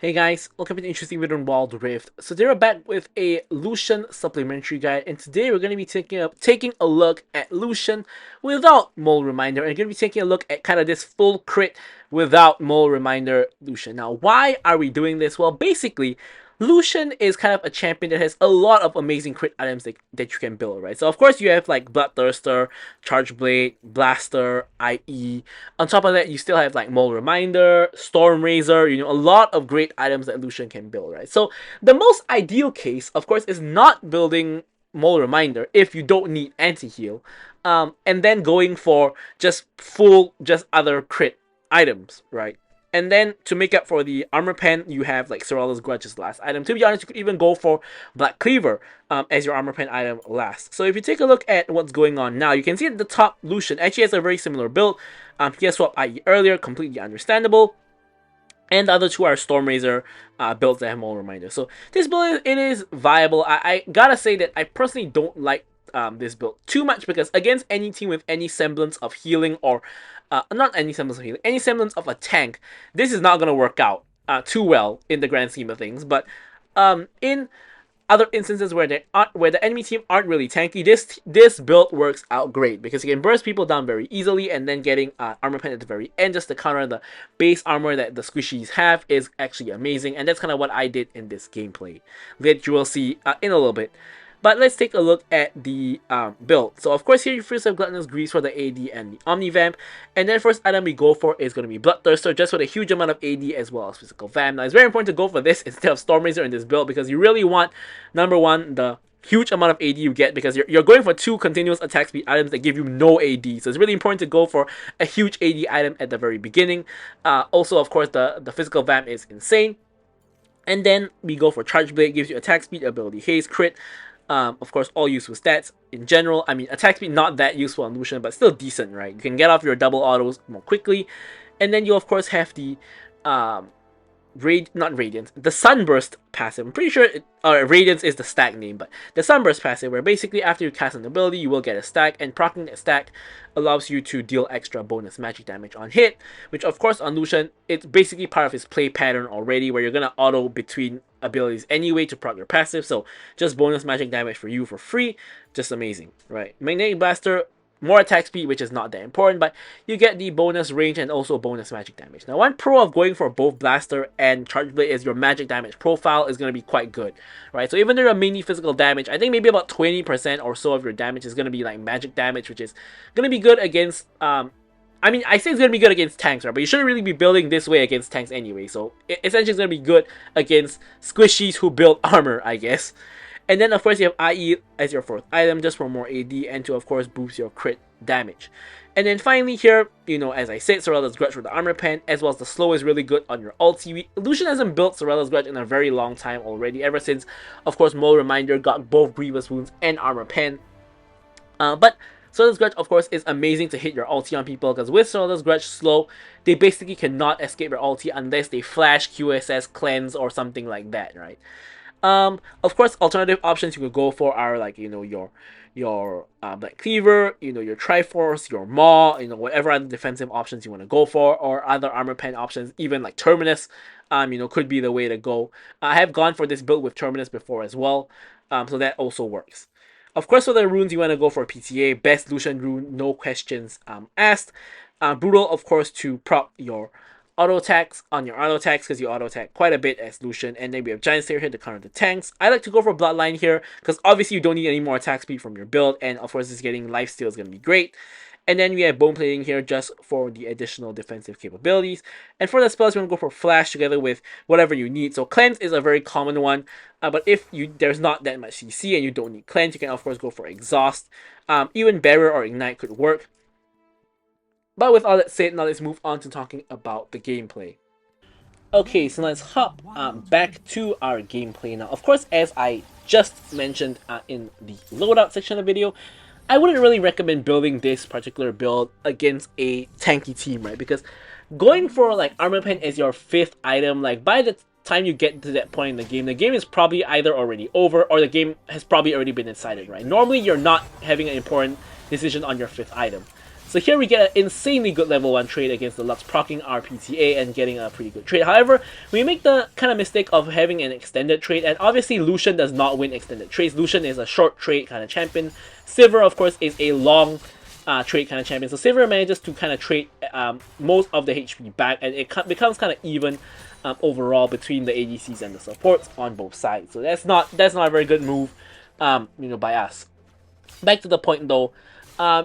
Hey guys, welcome to an interesting video on Wild Rift. So today we're back with a Lucian supplementary guide, and today we're going to be taking a look at Lucian without Mole Reminder, and going to be taking a look at kind of this full crit without Mole Reminder Lucian. Now, why are we doing this? Well, basically, Lucian is kind of a champion that has a lot of amazing crit items that you can build, right? So of course you have like Bloodthirster, Charge Blade, Blaster, IE. On top of that, you still have like Mole Reminder, Storm Razor, a lot of great items that Lucian can build, right? So the most ideal case, of course, is not building Mole Reminder if you don't need anti-heal. And then going for just other crit items, right? And then to make up for the armor pen, you have like Sorela's Grudge's last item. To be honest, you could even go for Black Cleaver as your armor pen item last. So if you take a look at what's going on now, you can see at the top, Lucian actually has a very similar build. He has swapped IE earlier, completely understandable. And the other two are Storm Razor builds that have Mole Reminder. So this build, it is viable. I gotta say that I personally don't like this build too much because against any team with any semblance of healing or not any semblance of healing, any semblance of a tank, this is not going to work out too well in the grand scheme of things. But in other instances where the enemy team aren't really tanky, this build works out great because you can burst people down very easily, and then getting armor pen at the very end just to counter the base armor that the squishies have is actually amazing, and that's kind of what I did in this gameplay that you will see in a little bit. But let's take a look at the build. So of course here you first have Gluttonous Grease for the AD and the Omnivamp. And then first item we go for is going to be Bloodthirster, just with a huge amount of AD as well as Physical Vamp. Now it's very important to go for this instead of Storm Razor in this build because you really want, number one, the huge amount of AD you get because you're going for two continuous attack speed items that give you no AD. So it's really important to go for a huge AD item at the very beginning. Also, of course, the Physical Vamp is insane. And then we go for Charge Blade, gives you attack speed, ability haste, crit. Of course, all useful stats in general. I mean, attack speed not that useful on Lucian, but still decent, right? You can get off your double autos more quickly. And then you, of course, have the the Sunburst passive. I'm pretty sure Radiance is the stack name, but the Sunburst passive, where basically after you cast an ability, you will get a stack, and proccing that stack allows you to deal extra bonus magic damage on hit, which of course on Lucian, it's basically part of his play pattern already, where you're gonna auto between abilities anyway to proc your passive, so just bonus magic damage for you for free, just amazing, right? Magnetic Blaster, more attack speed, which is not that important, but you get the bonus range and also bonus magic damage. Now, one pro of going for both Blaster and Charge Blade is your magic damage profile is going to be quite good, right? So even though you're mainly physical damage, I think maybe about 20% or so of your damage is going to be like magic damage, which is going to be good against, I mean, I say it's going to be good against tanks, right? But you shouldn't really be building this way against tanks anyway. So essentially it's going to be good against squishies who build armor, I guess. And then, of course, you have IE as your fourth item, just for more AD, and to, of course, boost your crit damage. And then finally here, as I said, Sorela's Grudge for the armor pen, as well as the slow is really good on your ulti. Lucian hasn't built Sorela's Grudge in a very long time already, ever since, of course, Mole Reminder got both Grievous Wounds and armor pen. But Sorela's Grudge, of course, is amazing to hit your ulti on people, because with Sorela's Grudge slow, they basically cannot escape your ulti unless they flash, QSS, cleanse, or something like that, right? Of course, alternative options you could go for are like, your Black Cleaver, your Triforce, your Maw, whatever other defensive options you want to go for, or other armor pen options, even like Terminus, could be the way to go. I have gone for this build with Terminus before as well, so that also works. Of course, for the runes, you want to go for PTA, best Lucian rune, no questions asked. Brutal, of course, to prop your auto attacks on your auto attacks because you auto attack quite a bit as Lucian. And then we have Giant Slayer here to counter the tanks. I like to go for Bloodline here because obviously you don't need any more attack speed from your build, and of course this getting lifesteal is going to be great. And then we have Bone Plating here just for the additional defensive capabilities. And for the spells, we're going to go for Flash together with whatever you need. So Cleanse is a very common one, but if there's not that much CC and you don't need Cleanse, you can of course go for Exhaust. Even Barrier or Ignite could work. But with all that said, now let's move on to talking about the gameplay. Okay, so let's hop back to our gameplay now. Of course, as I just mentioned in the loadout section of the video, I wouldn't really recommend building this particular build against a tanky team, right? Because going for like armor pen as your fifth item, like by the time you get to that point in the game is probably either already over or the game has probably already been decided, right? Normally, you're not having an important decision on your fifth item. So here we get an insanely good level 1 trade against the Lux, proccing our PTA and getting a pretty good trade. However, we make the kind of mistake of having an extended trade, and obviously Lucian does not win extended trades. Lucian is a short trade kind of champion. Sivir, of course, is a long trade kind of champion. So Sivir manages to kind of trade most of the HP back, and it becomes kind of even overall between the ADCs and the supports on both sides. So that's not a very good move, by us. Back to the point though.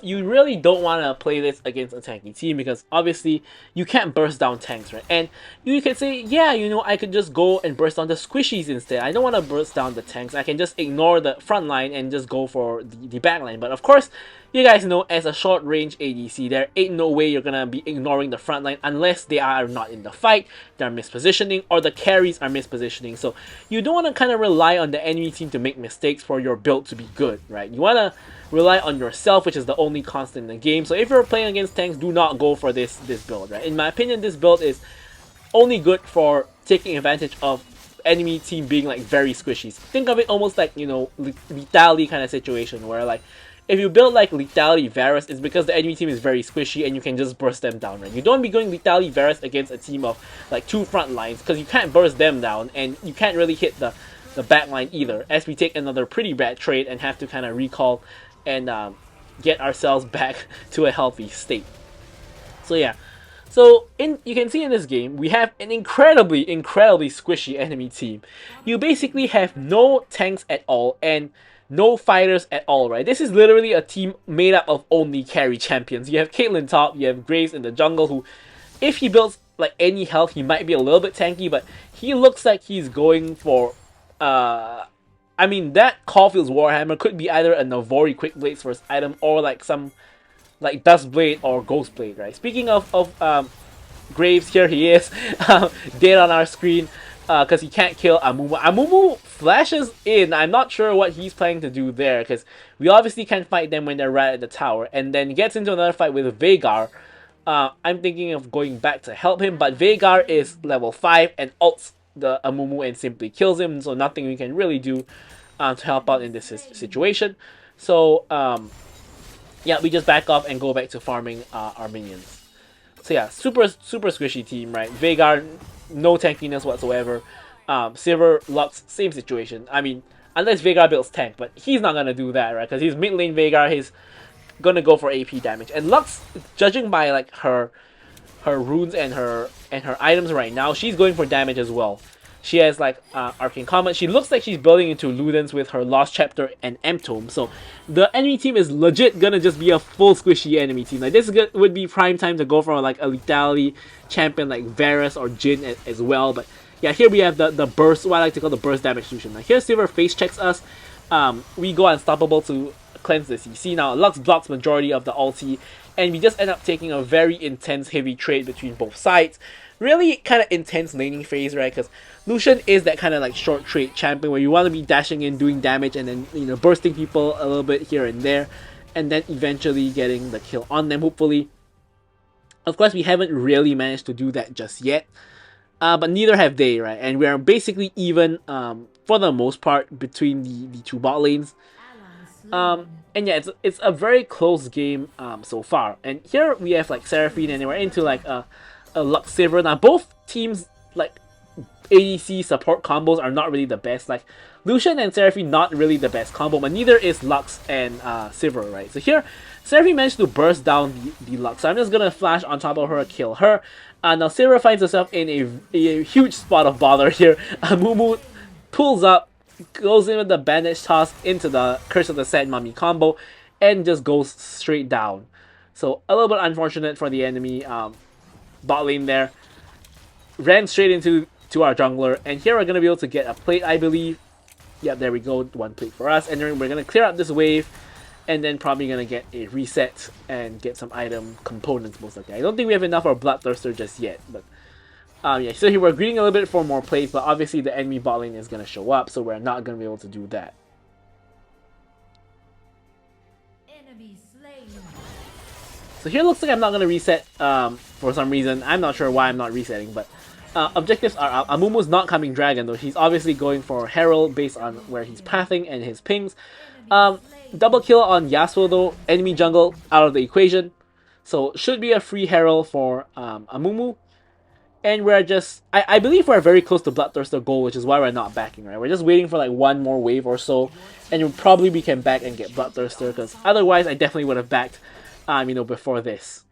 You really don't want to play this against a tanky team because obviously you can't burst down tanks, right? And you can say, yeah, I could just go and burst down the squishies instead. I don't want to burst down the tanks. I can just ignore the front line and just go for the back line. But of course, you guys know as a short range ADC, there ain't no way you're going to be ignoring the front line unless they are not in the fight, they're mispositioning, or the carries are mispositioning. So you don't want to kind of rely on the enemy team to make mistakes for your build to be good, right? You want to rely on yourself, which is the only constant in the game. So if you're playing against tanks, do not go for this build, right? In my opinion, this build is only good for taking advantage of enemy team being like very squishy. Think of it almost like, lethality kind of situation where like if you build like lethality Varus, it's because the enemy team is very squishy and you can just burst them down, right? You don't be going lethality Varus against a team of like 2 front lines because you can't burst them down and you can't really hit the back line either, as we take another pretty bad trade and have to kind of recall and get ourselves back to a healthy state. So yeah, so you can see in this game we have an incredibly squishy enemy team. You basically have no tanks at all and no fighters at all, right? This is literally a team made up of only carry champions. You have Caitlyn top, you have Graves in the jungle, who if he builds like any health he might be a little bit tanky, but he looks like he's going for I mean, that Caulfield's Warhammer could be either a Navori Quick Blades first item or like some like Dust Blade or Ghost Blade, right? Speaking of Graves, here he is, dead on our screen because he can't kill Amumu. Amumu flashes in. I'm not sure what he's planning to do there because we obviously can't fight them when they're right at the tower, and then gets into another fight with Veigar. I'm thinking of going back to help him, but Veigar is level 5 and ults the Amumu and simply kills him, so nothing we can really do to help out in this situation. So yeah, we just back off and go back to farming our minions. So yeah, super squishy team, right? Veigar, no tankiness whatsoever. Sivir, Lux, same situation. I mean, unless Veigar builds tank, but he's not gonna do that, right? Because he's mid lane Veigar, he's gonna go for AP damage. And Lux, judging by like her runes and her items right now, she's going for damage as well. She has like Arcane Comet. She looks like she's building into Ludens with her Lost Chapter and M-Tome. So the enemy team is legit gonna just be a full squishy enemy team. Like this would be prime time to go for like a lethality champion like Varus or Jhin as well. But yeah, here we have the burst, what I like to call the burst damage solution. Like here Sivir face checks us. We go unstoppable to cleanse the CC. Now Lux blocks majority of the ulti, and we just end up taking a very intense heavy trade between both sides. Really kind of intense laning phase, right? Because Lucian is that kind of like short trade champion where you want to be dashing in, doing damage, and then bursting people a little bit here and there, and then eventually getting the kill on them, hopefully. Of course, we haven't really managed to do that just yet, but neither have they, right? And we are basically even for the most part between the 2 bot lanes. And yeah, it's a very close game so far. And here we have like Seraphine, and we're into like a Lux Sivir. Now both teams like ADC support combos are not really the best. Like Lucian and Seraphine not really the best combo, but neither is Lux and Sivir, right? So here Seraphine managed to burst down the Lux. So I'm just gonna flash on top of her, kill her. Now Sivir finds herself in a huge spot of bother here. Mumu pulls up, goes in with the bandage toss into the Curse of the Sad Mummy combo, and just goes straight down. So a little bit unfortunate for the enemy bot lane there. Ran straight into our jungler, and here we're going to be able to get a plate, I believe. Yeah, there we go, 1 plate for us, and then we're going to clear out this wave, and then probably going to get a reset and get some item components most likely. I don't think we have enough for a Bloodthirster just yet, but yeah, so here we're greeting a little bit for more plays, but obviously the enemy bot lane is going to show up, so we're not going to be able to do that. So here looks like I'm not going to reset for some reason. I'm not sure why I'm not resetting, but objectives are out. Amumu's not coming Dragon though. He's obviously going for Herald based on where he's pathing and his pings. Double kill on Yasuo though. Enemy jungle out of the equation. So should be a free Herald for Amumu. And we're just, I believe we're very close to Bloodthirster goal, which is why we're not backing, right? We're just waiting for like one more wave or so, and probably we can back and get Bloodthirster, because otherwise I definitely would have backed, before this.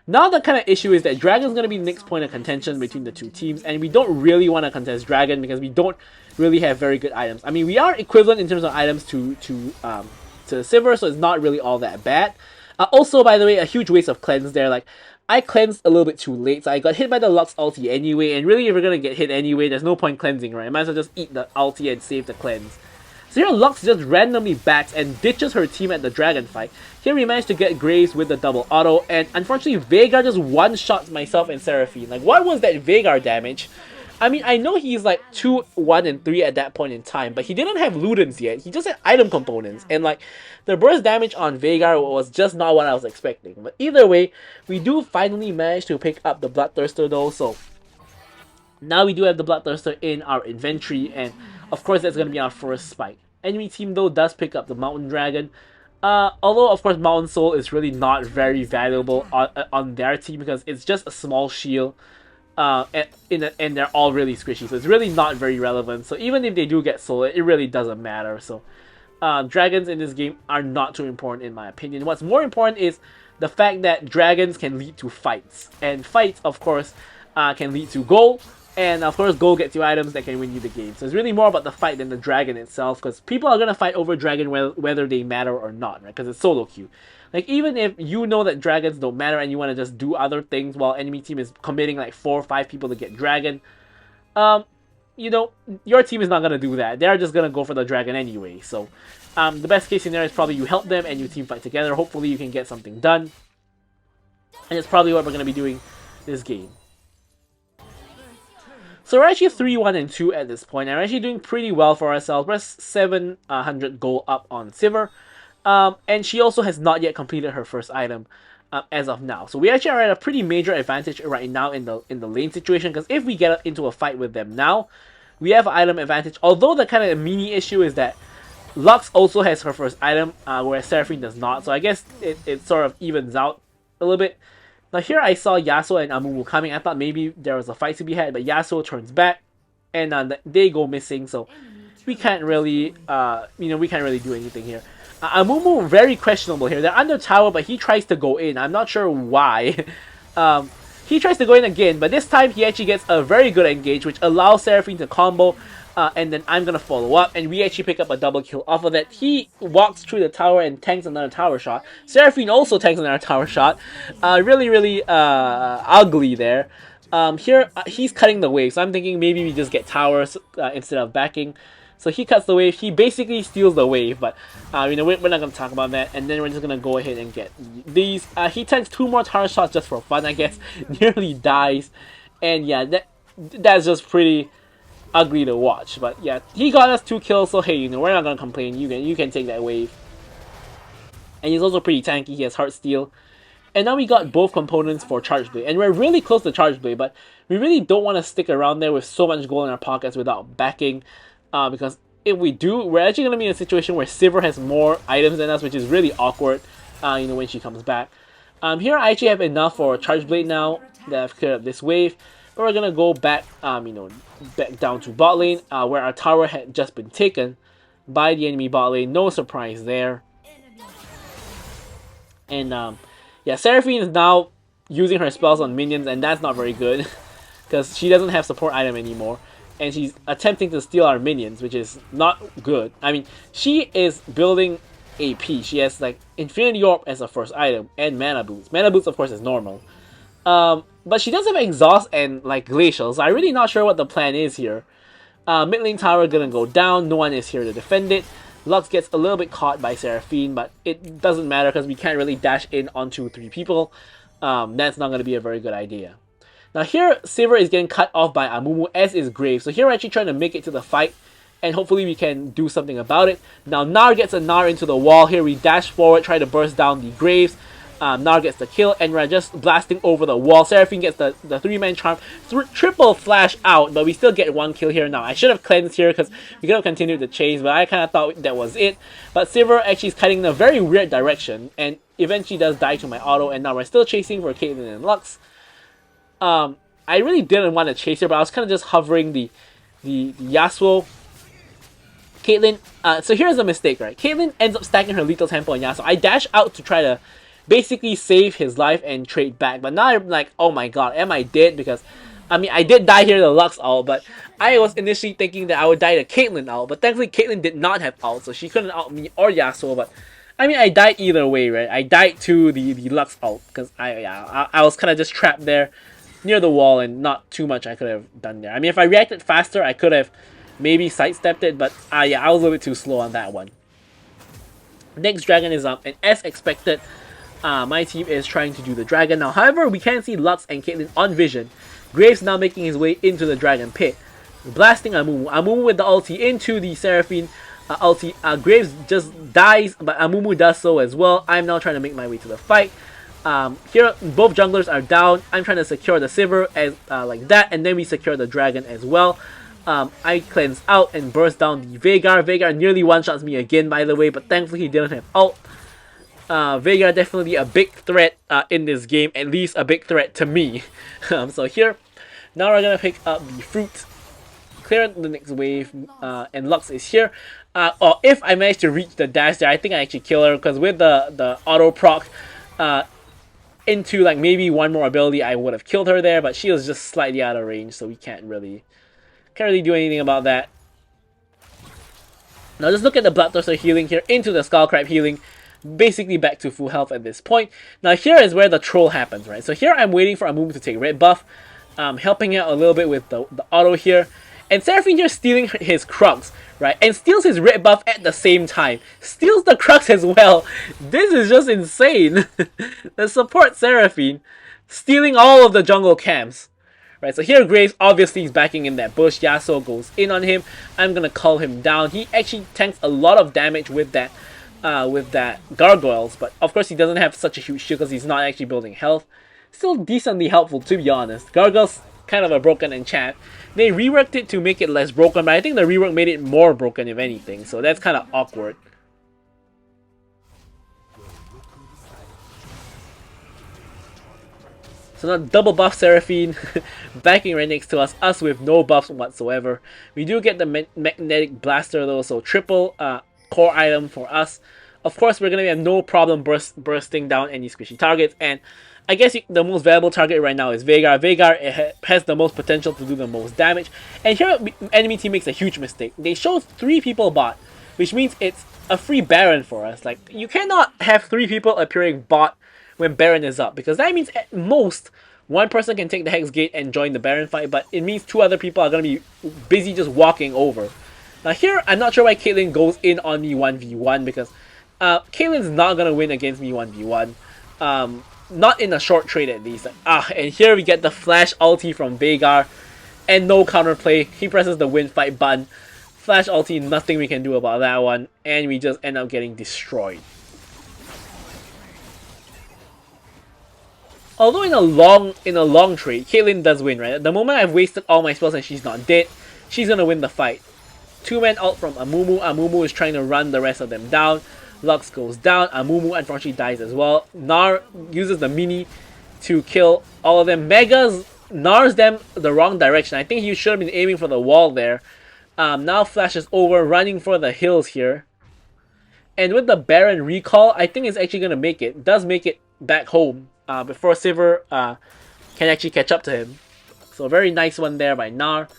Now the kind of issue is that Dragon's going to be the next point of contention between the two teams, and we don't really want to contest Dragon because we don't really have very good items. I mean, we are equivalent in terms of items to Sivir, so it's not really all that bad. Also, by the way, a huge waste of cleanse there. Like, I cleansed a little bit too late, so I got hit by the Lux ulti anyway, and really if you're gonna get hit anyway, there's no point cleansing, right? I might as well just eat the ulti and save the cleanse. So here Lux just randomly backs and ditches her team at the dragon fight. Here we managed to get Graves with the double auto, and unfortunately Veigar just one-shots myself and Seraphine. Like, what was that Veigar damage? I mean, I know he's like 2, 1, and 3 at that point in time, but he didn't have Ludens yet. He just had item components, and like, the burst damage on Veigar was just not what I was expecting. But either way, we do finally manage to pick up the Bloodthirster though, so now we do have the Bloodthirster in our inventory, and of course that's going to be our first spike. Enemy team though does pick up the Mountain Dragon. Although of course Mountain Soul is really not very valuable on their team because it's just a small shield. And they're all really squishy, so it's really not very relevant. So even if they do get soul, it really doesn't matter. So dragons in this game are not too important in my opinion. What's more important is the fact that dragons can lead to fights, and fights of course can lead to goal, and of course goal gets you items that can win you the game. So it's really more about the fight than the dragon itself, because people are gonna fight over dragon whether they matter or not, right? Because it's solo queue. Like, even if you know that dragons don't matter and you want to just do other things while enemy team is committing like 4 or 5 people to get dragon, your team is not going to do that. They're just going to go for the dragon anyway. So the best case scenario is probably you help them and you team fight together. Hopefully you can get something done. And it's probably what we're going to be doing this game. So we're actually 3-1 and 2 at this point. And we're actually doing pretty well for ourselves. We're 700 gold up on Sivir. And she also has not yet completed her first item as of now. So we actually are at a pretty major advantage right now in the lane situation, because if we get into a fight with them now, we have an item advantage. Although the kind of mini issue is that Lux also has her first item, whereas Seraphine does not. So I guess it sort of evens out a little bit. Now here I saw Yasuo and Amumu coming. I thought maybe there was a fight to be had, but Yasuo turns back and they go missing. So we can't really, we can't really do anything here. Amumu, very questionable here. They're under tower, but he tries to go in. I'm not sure why. He tries to go in again, but this time he actually gets a very good engage, which allows Seraphine to combo, and then I'm going to follow up, and we actually pick up a double kill off of that. He walks through the tower and tanks another tower shot. Seraphine also tanks another tower shot. Really ugly there. Here, he's cutting the wave, so I'm thinking maybe we just get towers instead of backing. So he cuts the wave. He basically steals the wave, but we're not going to talk about that. And then we're just going to go ahead and get these. He tanks 2 more tower shots just for fun, I guess. Nearly dies. And yeah, that's just pretty ugly to watch. But yeah, he got us 2 kills, so hey, we're not going to complain. You can take that wave. And he's also pretty tanky. He has Heart Steel. And now we got both components for Charge Blade. And we're really close to Charge Blade, but we really don't want to stick around there with so much gold in our pockets without backing. Because if we do, we're actually going to be in a situation where Sivir has more items than us, which is really awkward, when she comes back. Here I actually have enough for Charge Blade now that I've cleared up this wave. But we're going to go back, back down to bot lane, where our tower had just been taken by the enemy bot lane. No surprise there. And, yeah, Seraphine is now using her spells on minions, and that's not very good. Because she doesn't have support item anymore. And she's attempting to steal our minions, which is not good. I mean, she is building AP. She has like Infinity Orb as a first item and Mana Boots. Mana Boots, of course, is normal. But she does have Exhaust and like Glacial, so I'm really not sure what the plan is here. Mid lane tower gonna go down. No one is here to defend it. Lux gets a little bit caught by Seraphine, but it doesn't matter because we can't really dash in onto 3 people. That's not gonna be a very good idea. Now here, Sivir is getting cut off by Amumu, as is Graves. So here we're actually trying to make it to the fight, and hopefully we can do something about it. Now Gnar gets a Gnar into the wall. Here we dash forward, try to burst down the Graves. Nar gets the kill, and we're just blasting over the wall. Seraphine gets the 3-man charm. Triple flash out, but we still get 1 kill here now. I should have cleansed here because we could have continued the chase, but I kind of thought that was it. But Sivir actually is cutting in a very weird direction, and eventually does die to my auto, and now we're still chasing for Caitlyn and Lux. I really didn't want to chase her, but I was kind of just hovering the Yasuo. Caitlyn, so here's a mistake, right? Caitlyn ends up stacking her lethal tempo on Yasuo. I dash out to try to basically save his life and trade back, but now I'm like, oh my god, am I dead? Because, I mean, I did die here to the Lux ult, but I was initially thinking that I would die to Caitlyn ult, but thankfully Caitlyn did not have ult, so she couldn't ult me or Yasuo, but I mean, I died either way, right? I died to the Lux ult, because I was kind of just trapped there near the wall, and not too much I could have done there. I mean, if I reacted faster, I could have maybe sidestepped it, but yeah, I was a little bit too slow on that one. Next dragon is up, and as expected, my team is trying to do the dragon now. However, we can see Lux and Caitlyn on vision. Graves now making his way into the dragon pit. Blasting Amumu. Amumu with the ulti into the Seraphine ulti. Graves just dies, but Amumu does so as well. I'm now trying to make my way to the fight. Here, both junglers are down. I'm trying to secure the Sivir as like that, and then we secure the dragon as well. I cleanse out and burst down the Veigar. Veigar nearly one-shots me again, by the way, but thankfully he didn't have ult. Veigar definitely a big threat in this game, at least a big threat to me. So here, now we're gonna pick up the fruit, clear the next wave, and Lux is here. Or if I manage to reach the dash there, I think I actually kill her, because with the auto proc into like maybe one more ability, I would have killed her there, but she was just slightly out of range, so we can't really do anything about that. Now just look at the Bloodthirster healing here into the Skullcrab healing. Basically back to full health at this point. Now here is where the troll happens, right? So here I'm waiting for Amumu to take red buff. Helping out a little bit with the auto here. And Seraphine here stealing his Crux, right? And steals his red buff at the same time. Steals the Crux as well. This is just insane. The support Seraphine stealing all of the jungle camps. Right, so here Graves obviously is backing in that bush. Yasuo goes in on him. I'm gonna call him down. He actually tanks a lot of damage with that gargoyles, but of course he doesn't have such a huge shield because he's not actually building health. Still decently helpful, to be honest. Gargoyles kind of a broken enchant. They reworked it to make it less broken, but I think the rework made it more broken if anything, so that's kind of awkward. So now double buff Seraphine backing right next to us with no buffs whatsoever. We do get the magnetic blaster though, so triple core item for us. Of course, we're going to have no problem bursting down any squishy targets, and I guess the most valuable target right now is Veigar. Veigar has the most potential to do the most damage, and here enemy team makes a huge mistake. They show 3 people bot, which means it's a free Baron for us. Like, you cannot have 3 people appearing bot when Baron is up, because that means at most one person can take the Hex Gate and join the Baron fight, but it means 2 other people are going to be busy just walking over. Now here, I'm not sure why Caitlyn goes in on me 1v1, because Caitlyn's not going to win against me 1v1. Not in a short trade at least. And here we get the flash ulti from Veigar, and no counterplay. He presses the win fight button. Flash ulti, nothing we can do about that one, and we just end up getting destroyed. Although in a long trade, Caitlyn does win, right? The moment I've wasted all my spells and she's not dead, she's gonna win the fight. 2-man ult from Amumu. Amumu is trying to run the rest of them down. Lux goes down. Amumu unfortunately dies as well. Gnar uses the mini to kill all of them. Megas Gnars them the wrong direction. I think he should have been aiming for the wall there. Now flashes over, running for the hills here. And with the Baron recall, I think it's actually going to make it. It does make it back home before Sivir can actually catch up to him. So very nice one there by Gnar.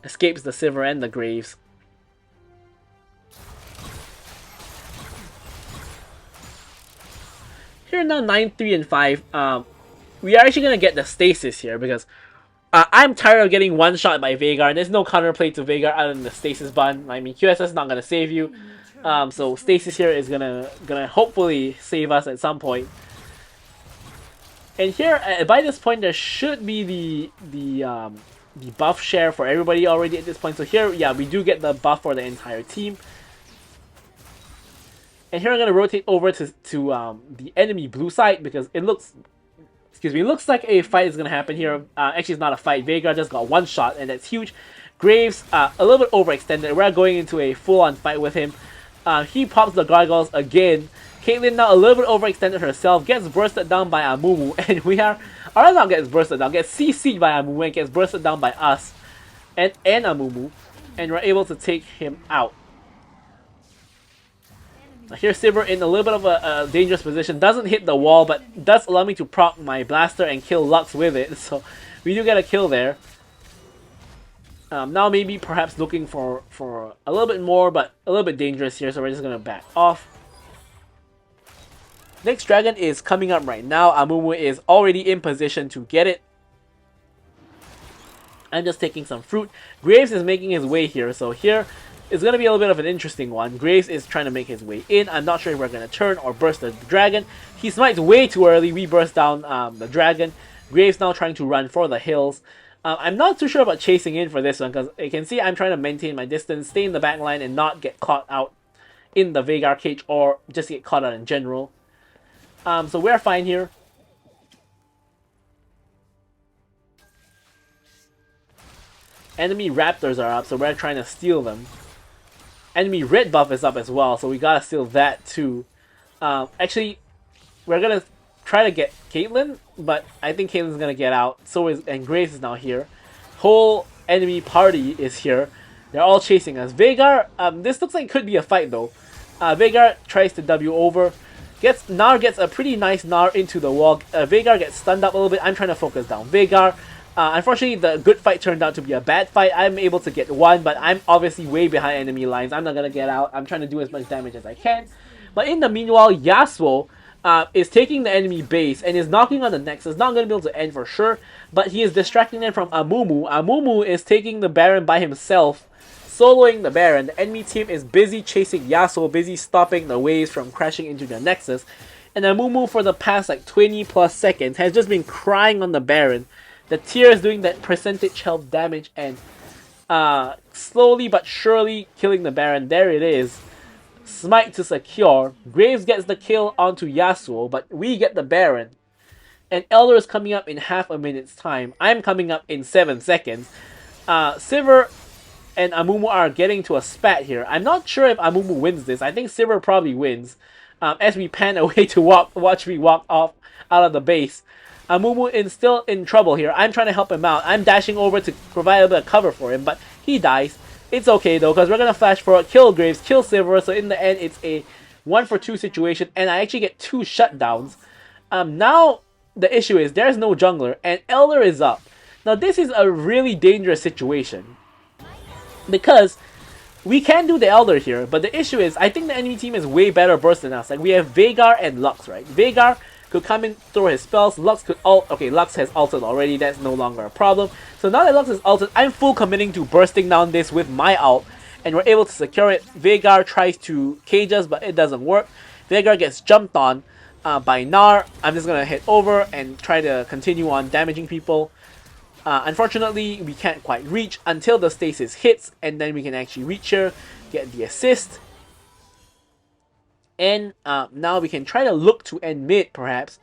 Escapes the Sivir and the Graves. Here now 9, 3, and 5. We are actually going to get the stasis here because I'm tired of getting one shot by Veigar. There's no counterplay to Veigar other than the stasis button. I mean, QSS is not going to save you. So stasis here is gonna hopefully save us at some point. And here, by this point, there should be the buff share for everybody already at this point. So here, yeah, we do get the buff for the entire team. And here I'm gonna rotate over to the enemy blue side because it looks, excuse me, it looks like a fight is gonna happen here. Actually, it's not a fight. Veigar just got one shot, and that's huge. Graves a little bit overextended. We're going into a full-on fight with him. He pops the gargoyles again. Caitlyn now a little bit overextended herself, gets bursted down by Amumu, and we are, or not gets bursted down, gets CC'd by Amumu and gets bursted down by us and Amumu, and we're able to take him out. Here's Sivir in a little bit of a dangerous position. Doesn't hit the wall, but does allow me to proc my blaster and kill Lux with it. So we do get a kill there. Now maybe perhaps looking for a little bit more, but a little bit dangerous here. So we're just going to back off. Next dragon is coming up right now. Amumu is already in position to get it. I'm just taking some fruit. Graves is making his way here. So here it's going to be a little bit of an interesting one. Graves is trying to make his way in. I'm not sure if we're going to turn or burst the dragon. He smites way too early. We burst down the dragon. Graves now trying to run for the hills. I'm not too sure about chasing in for this one because you can see I'm trying to maintain my distance, stay in the back line, and not get caught out in the Veigar cage or just get caught out in general. So we're fine here. Enemy raptors are up, so we're trying to steal them. Enemy red buff is up as well, so we gotta steal that too. Actually, we're gonna try to get Caitlyn, but I think Caitlyn's gonna get out. So is, and Graves is now here. Whole enemy party is here. They're all chasing us. Veigar, this looks like it could be a fight though. Veigar tries to W over. Gnar gets a pretty nice Gnar into the wall. Veigar gets stunned up a little bit. I'm trying to focus down Veigar. Unfortunately, the good fight turned out to be a bad fight. I'm able to get one, but I'm obviously way behind enemy lines. I'm not going to get out. I'm trying to do as much damage as I can. But in the meanwhile, Yasuo is taking the enemy base and is knocking on the Nexus. Not going to be able to end for sure, but he is distracting them from Amumu. Amumu is taking the Baron by himself, soloing the Baron. The enemy team is busy chasing Yasuo, busy stopping the waves from crashing into the Nexus. And Amumu for the past like 20 plus seconds has just been crying on the Baron. The tier is doing that percentage health damage and slowly but surely killing the Baron. There it is. Smite to secure. Graves gets the kill onto Yasuo, but we get the Baron. And Elder is coming up in half a minute's time. I'm coming up in 7 seconds. Sivir and Amumu are getting to a spat here. I'm not sure if Amumu wins this. I think Sivir probably wins. As we pan away to watch me walk off out of the base. Amumu is still in trouble here. I'm trying to help him out. I'm dashing over to provide a bit of cover for him, but he dies. It's okay though, because we're going to flash forward, kill Graves, kill Sivir, so in the end it's a 1-for-2 situation, and I actually get 2 shutdowns. Now the issue is there's no jungler, and Elder is up. Now this is a really dangerous situation, because we can do the Elder here, but the issue is I think the enemy team is way better burst than us. Like we have Veigar and Lux, right? Veigar could come in, throw his spells. Lux could ult. Okay, Lux has ulted already. That's no longer a problem. So now that Lux is ulted, I'm full committing to bursting down this with my ult, and we're able to secure it. Veigar tries to cage us, but it doesn't work. Veigar gets jumped on by Gnar. I'm just gonna head over and try to continue on damaging people. Unfortunately, we can't quite reach until the stasis hits, and then we can actually reach here, get the assist. And now we can try to look to end mid, perhaps.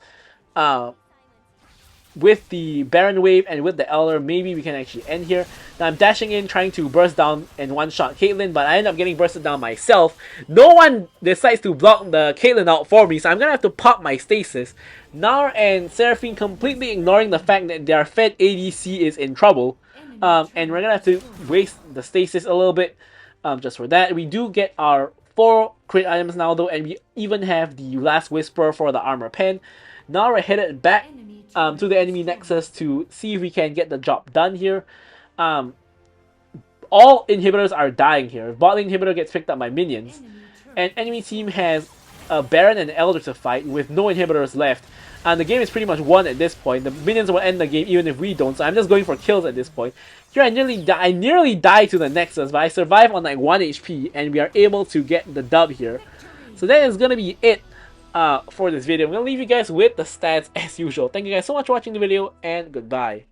With the Baron wave and with the Elder, maybe we can actually end here. Now I'm dashing in, trying to burst down and one-shot Caitlyn, but I end up getting bursted down myself. No one decides to block the Caitlyn out for me, so I'm going to have to pop my stasis. Gnar and Seraphine completely ignoring the fact that their fed ADC is in trouble. And we're going to have to waste the stasis a little bit just for that. We do get our 4 crit items now though, and we even have the Last Whisper for the armor pen. Now we're headed back to the enemy Nexus to see if we can get the job done here. All inhibitors are dying here. Bot lane inhibitor gets picked up by minions, and enemy team has a Baron and an Elder to fight with no inhibitors left. And the game is pretty much won at this point. The minions will end the game even if we don't, so I'm just going for kills at this point. Here I nearly died to the Nexus, but I survived on like 1 HP, and we are able to get the dub here. So that is going to be it for this video. I'm going to leave you guys with the stats as usual. Thank you guys so much for watching the video, and goodbye.